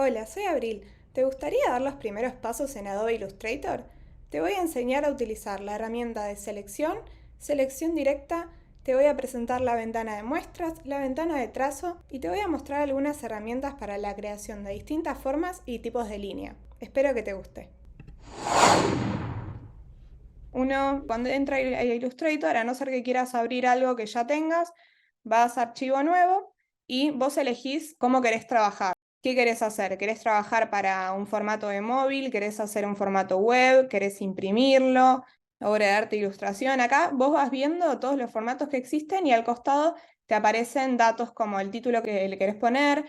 Hola, soy Abril. ¿Te gustaría dar los primeros pasos en Adobe Illustrator? Te voy a enseñar a utilizar la herramienta de selección, selección directa, te voy a presentar la ventana de muestras, la ventana de trazo y te voy a mostrar algunas herramientas para la creación de distintas formas y tipos de línea. Espero que te guste. Uno, cuando entra a Illustrator, a no ser que quieras abrir algo que ya tengas, vas a Archivo Nuevo y vos elegís cómo querés trabajar. ¿Qué querés hacer? ¿Querés trabajar para un formato de móvil? ¿Querés hacer un formato web? ¿Querés imprimirlo? Obra de arte, ilustración. Acá vos vas viendo todos los formatos que existen y al costado te aparecen datos como el título que le querés poner,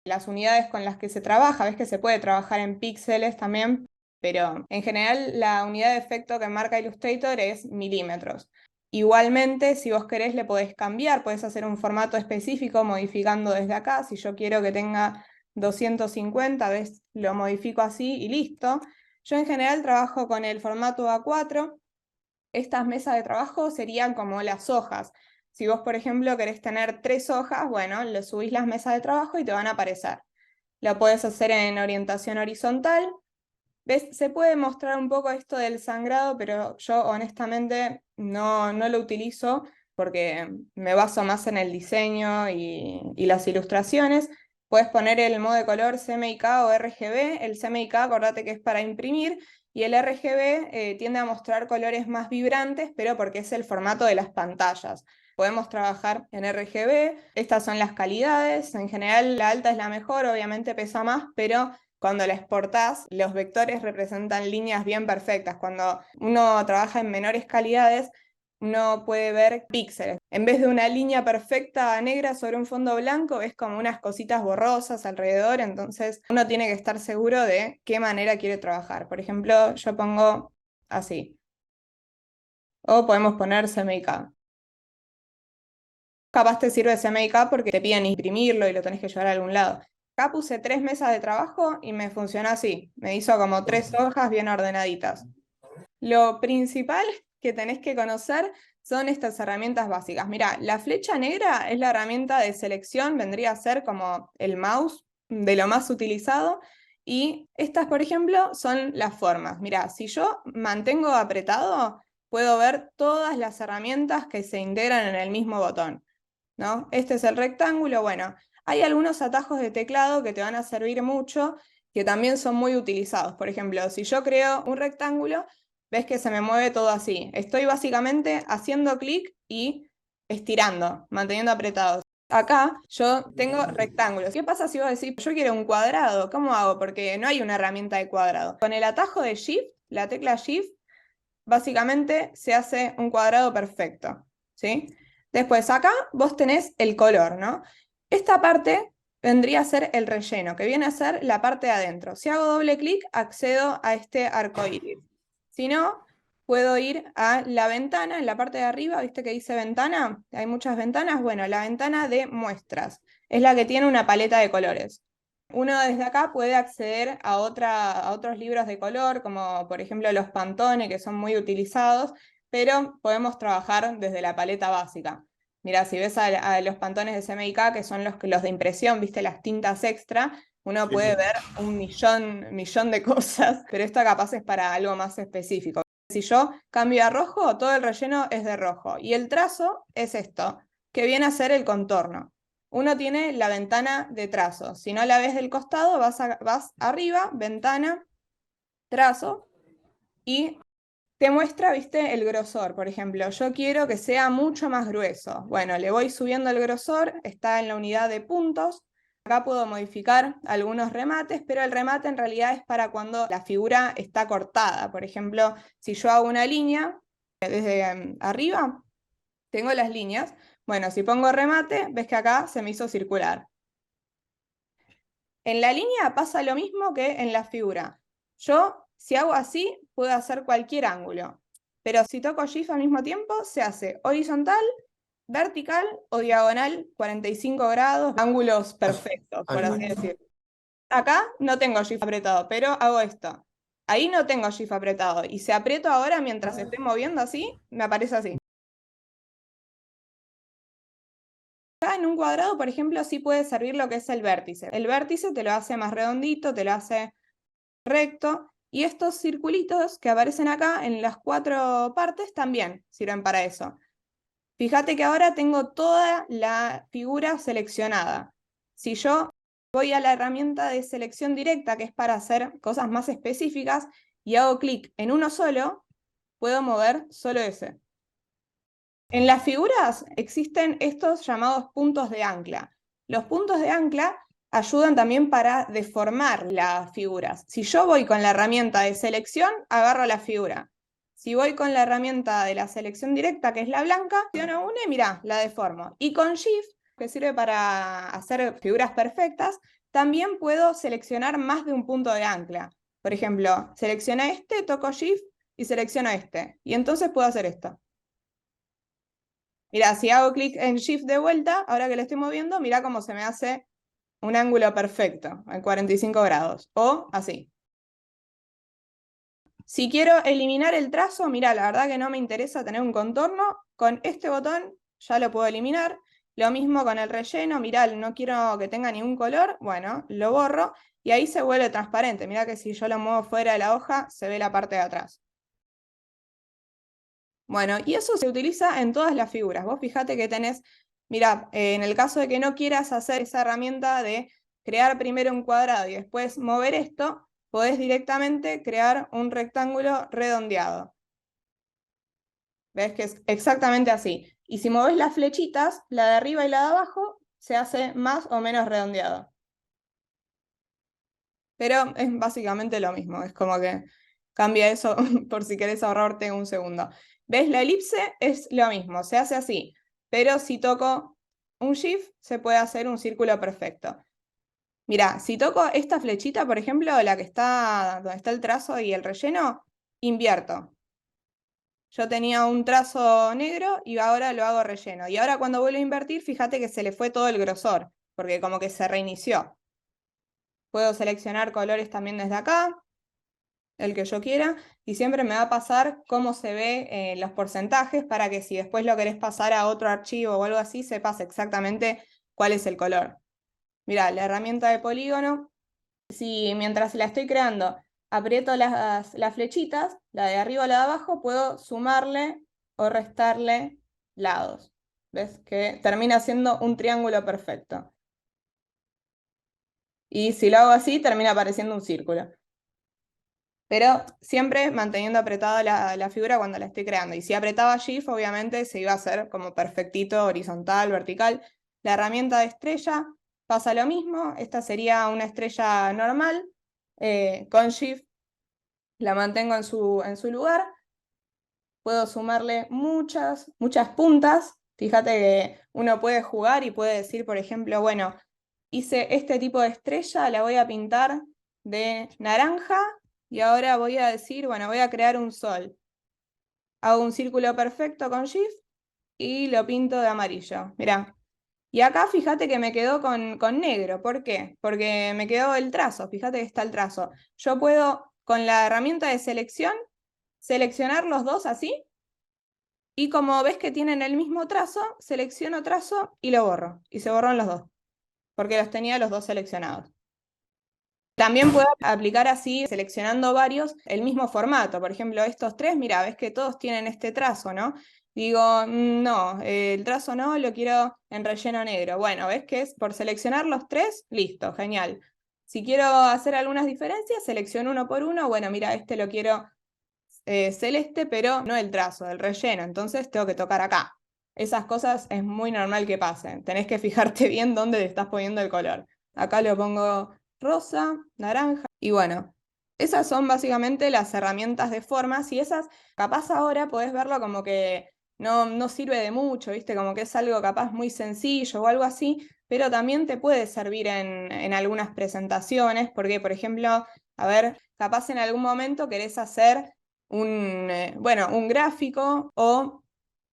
las unidades con las que se trabaja. Ves que se puede trabajar en píxeles también, pero en general la unidad de efecto que marca Illustrator es milímetros. Igualmente, si vos querés, le podés cambiar, podés hacer un formato específico modificando desde acá. Si yo quiero que tenga 250, ves, lo modifico así y listo. Yo en general trabajo con el formato A4. Estas mesas de trabajo serían como las hojas. Si vos, por ejemplo, querés tener 3 hojas, bueno, le subís las mesas de trabajo y te van a aparecer. Lo podés hacer en orientación horizontal. ¿Ves? Se puede mostrar un poco esto del sangrado, pero yo honestamente no lo utilizo porque me baso más en el diseño y las ilustraciones. Puedes poner el modo de color CMYK o RGB. El CMYK, acordate que es para imprimir, y el RGB tiende a mostrar colores más vibrantes, pero porque es el formato de las pantallas. Podemos trabajar en RGB, estas son las calidades, en general la alta es la mejor, obviamente pesa más, pero cuando la exportás, los vectores representan líneas bien perfectas. Cuando uno trabaja en menores calidades, uno puede ver píxeles. En vez de una línea perfecta negra sobre un fondo blanco, ves como unas cositas borrosas alrededor, entonces uno tiene que estar seguro de qué manera quiere trabajar. Por ejemplo, yo pongo así, o podemos poner CMYK. Capaz te sirve CMYK porque te piden imprimirlo y lo tenés que llevar a algún lado. Acá puse 3 mesas de trabajo y me funcionó así. Me hizo como 3 hojas bien ordenaditas. Lo principal que tenés que conocer son estas herramientas básicas. Mira, la flecha negra es la herramienta de selección, vendría a ser como el mouse de lo más utilizado. Y estas, por ejemplo, son las formas. Mira, si yo mantengo apretado, puedo ver todas las herramientas que se integran en el mismo botón, ¿no? Este es el rectángulo. Bueno, hay algunos atajos de teclado que te van a servir mucho, que también son muy utilizados. Por ejemplo, si yo creo un rectángulo, ves que se me mueve todo así. Estoy básicamente haciendo clic y estirando, manteniendo apretados. Acá yo tengo rectángulos. ¿Qué pasa si vos decís, yo quiero un cuadrado? ¿Cómo hago? Porque no hay una herramienta de cuadrado. Con el atajo de Shift, la tecla Shift, básicamente se hace un cuadrado perfecto, ¿sí? Después acá vos tenés el color, ¿no? Esta parte vendría a ser el relleno, que viene a ser la parte de adentro. Si hago doble clic, accedo a este arco iris. Si no, puedo ir a la ventana, en la parte de arriba, ¿viste que dice ventana? Hay muchas ventanas. Bueno, la ventana de muestras es la que tiene una paleta de colores. Uno desde acá puede acceder a otros libros de color, como por ejemplo los Pantone, que son muy utilizados, pero podemos trabajar desde la paleta básica. Mira, si ves a los Pantones de CMYK, que son los de impresión, viste las tintas extra, uno Sí, puede sí. ver un millón de cosas, pero esto capaz es para algo más específico. Si yo cambio a rojo, todo el relleno es de rojo. Y el trazo es esto, que viene a ser el contorno. Uno tiene la ventana de trazo. Si no la ves del costado, vas arriba, ventana, trazo, y te muestra, viste, el grosor. Por ejemplo, yo quiero que sea mucho más grueso. Bueno, le voy subiendo el grosor, está en la unidad de puntos. Acá puedo modificar algunos remates, pero el remate en realidad es para cuando la figura está cortada. Por ejemplo, si yo hago una línea desde arriba, tengo las líneas. Bueno, si pongo remate, ves que acá se me hizo circular. En la línea pasa lo mismo que en la figura. Yo, si hago así, puedo hacer cualquier ángulo. Pero si toco Shift al mismo tiempo, se hace horizontal, vertical o diagonal, 45 grados, ángulos perfectos, por así Aquí, decirlo. Acá no tengo Shift apretado, pero hago esto. Ahí no tengo Shift apretado. Y si aprieto ahora mientras esté moviendo así, me aparece así. en un cuadrado, por ejemplo, sí puede servir lo que es el vértice. El vértice te lo hace más redondito, te lo hace recto, y estos circulitos que aparecen acá en las 4 partes también sirven para eso. Fíjate que ahora tengo toda la figura seleccionada. Si yo voy a la herramienta de selección directa, que es para hacer cosas más específicas, y hago clic en uno solo, puedo mover solo ese. En las figuras existen estos llamados puntos de ancla. Los puntos de ancla ayudan también para deformar las figuras. Si yo voy con la herramienta de selección, agarro la figura. Si voy con la herramienta de la selección directa, que es la blanca, selecciono una y mirá, la deformo. Y con Shift, que sirve para hacer figuras perfectas, también puedo seleccionar más de un punto de ancla. Por ejemplo, selecciono este, toco Shift y selecciono este. Y entonces puedo hacer esto. Mira, si hago clic en Shift de vuelta, ahora que lo estoy moviendo, mira cómo se me hace un ángulo perfecto, en 45 grados, o así. Si quiero eliminar el trazo, mira, la verdad que no me interesa tener un contorno, con este botón ya lo puedo eliminar. Lo mismo con el relleno, mirá, no quiero que tenga ningún color, bueno, lo borro, y ahí se vuelve transparente. Mirá que si yo lo muevo fuera de la hoja, se ve la parte de atrás. Bueno, y eso se utiliza en todas las figuras. Vos fijate que tenés, mirá, en el caso de que no quieras hacer esa herramienta de crear primero un cuadrado y después mover esto, podés directamente crear un rectángulo redondeado. ¿Ves que es exactamente así? Y si movés las flechitas, la de arriba y la de abajo, se hace más o menos redondeado. Pero es básicamente lo mismo, es como que cambia eso por si querés ahorrarte un segundo. ¿Ves? La elipse es lo mismo, se hace así, pero si toco un Shift se puede hacer un círculo perfecto. Mirá, si toco esta flechita, por ejemplo, la que está donde está el trazo y el relleno, invierto. Yo tenía un trazo negro y ahora lo hago relleno. Y ahora cuando vuelvo a invertir, fíjate que se le fue todo el grosor, porque como que se reinició. Puedo seleccionar colores también desde acá, el que yo quiera, y siempre me va a pasar cómo se ve los porcentajes para que si después lo querés pasar a otro archivo o algo así, sepas exactamente cuál es el color. Mirá, la herramienta de polígono, si mientras la estoy creando aprieto las flechitas, la de arriba o la de abajo, puedo sumarle o restarle lados. ¿Ves? Que termina siendo un triángulo perfecto. Y si lo hago así, termina apareciendo un círculo. Pero siempre manteniendo apretada la figura cuando la estoy creando. Y si apretaba Shift, obviamente se iba a hacer como perfectito, horizontal, vertical. La herramienta de estrella pasa lo mismo. Esta sería una estrella normal. Con Shift la mantengo en su lugar. Puedo sumarle muchas puntas. Fíjate que uno puede jugar y puede decir, por ejemplo, bueno, hice este tipo de estrella, la voy a pintar de naranja y ahora voy a decir, bueno, voy a crear un sol. Hago un círculo perfecto con Shift y lo pinto de amarillo. Mirá. Y acá fíjate que me quedó con negro. ¿Por qué? Porque me quedó el trazo. Fíjate que está el trazo. Yo puedo, con la herramienta de selección, seleccionar los dos así. Y como ves que tienen el mismo trazo, selecciono trazo y lo borro. Y se borran los dos, porque los tenía los dos seleccionados. También puedo aplicar así, seleccionando varios, el mismo formato. Por ejemplo, estos tres, mira, ves que todos tienen este trazo, ¿no? Digo, no, el trazo no, lo quiero en relleno negro. Bueno, ves que es por seleccionar los tres, listo, genial. Si quiero hacer algunas diferencias, selecciono uno por uno. Bueno, mira, este lo quiero celeste, pero no el trazo, el relleno. Entonces tengo que tocar acá. Esas cosas es muy normal que pasen. Tenés que fijarte bien dónde le estás poniendo el color. Acá lo pongo rosa, naranja, y bueno, esas son básicamente las herramientas de formas, y esas, capaz ahora podés verlo como que no sirve de mucho, ¿viste? Como que es algo capaz muy sencillo o algo así, pero también te puede servir en algunas presentaciones, porque, por ejemplo, a ver, capaz en algún momento querés hacer un gráfico o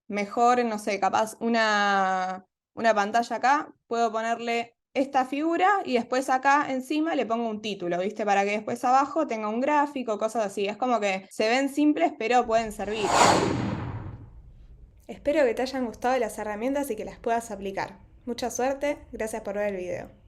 mejor, no sé, capaz una pantalla acá, puedo ponerle esta figura y después acá encima le pongo un título, ¿viste? Para que después abajo tenga un gráfico, cosas así. Es como que se ven simples, pero pueden servir. Espero que te hayan gustado las herramientas y que las puedas aplicar. Mucha suerte, gracias por ver el video.